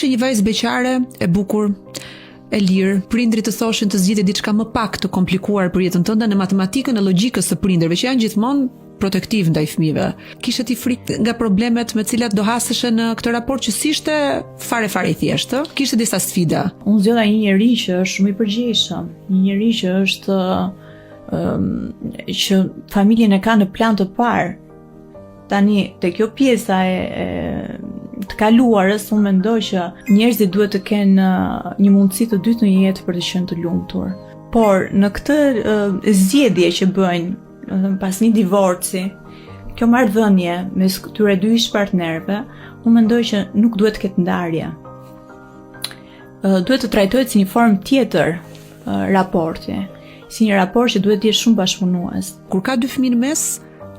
ishe një vajzë beqare, e bukur, e lirë, prindrit të thoshin të zgjidhje diçka më pak të komplikuar për jetën tënde në matematikën e logjikës së prindërve, që janë gjithmonë protektiv ndaj fëmijëve. Kishe ti frikë nga problemet me të cilat do haseshe në këtë raport që s'ishte fare i thjeshtë? Kishte disa sfida? Unë zgjodha një njerëz që është shumë i përgjegjshëm, një njerëz që është që familjen e ka në plan të parë. Tani, te kjo pjesa të kaluarës, unë mendoj që njerëzit duhet të kenë një mundësi të dytë në jetë për të qenë të lumtur. Por në këtë zgjedhje që bëjnë pas një divorci, kjo marrëdhënie mes këtyre dy ish-partnerëve, unë mendoj që nuk duhet të ketë ndarje. Duhet të trajtohet si një formë tjetër raporti, si një raport që duhet të jetë shumë bashkëpunues. Kur ka dy fëmijë në mes,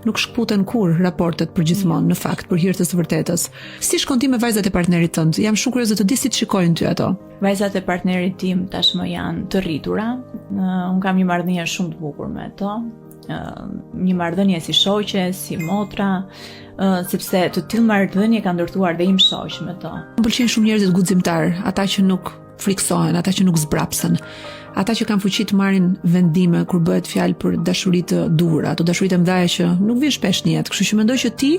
nuk shkputen kur raportet përgjithmonë, në fakt, për hir të së vërtetës. Si shkon ti me vajzat e partnerit tënd? Jam shumë kurioze të di si të shikojnë ty ato. Vajzat e partnerit tim tashmë janë të rritura. Unë kam një marrëdhënie shumë të bukur me to. Një marrëdhënie si shoqe, si motra, sepse të tillë marrëdhënie ka ndërtuar dhe im shoq me to. Më pëlqejnë shumë njerëzit guximtar, ata që nuk friksohen, ata që nuk zbrapsen. Ata që kanë fuqi të marrin vendime kur bëhet fjalë për dashuri të duhura, ato dashuri të mëdha që nuk vjen shpesh në jetë. Kështu që mendoj që ti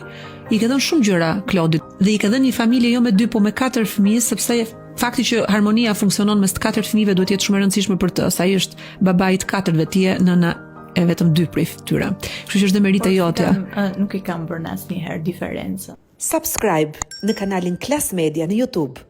i ke dhënë shumë gjëra Klodit dhe i ke dhënë një familje jo me 2 po me 4 fëmijë, sepse fakti që harmonia funksionon mes të 4 fëmijëve duhet të jetë shumë e rëndësishme për të. Sa ai është babai i 4-ve, ti je nëna e vetëm 2 prej tyre. Kështu që është demerita jote. Nuk i kam bërë asnjëherë diferencë. Subscribe në kanalin Klas Media në YouTube.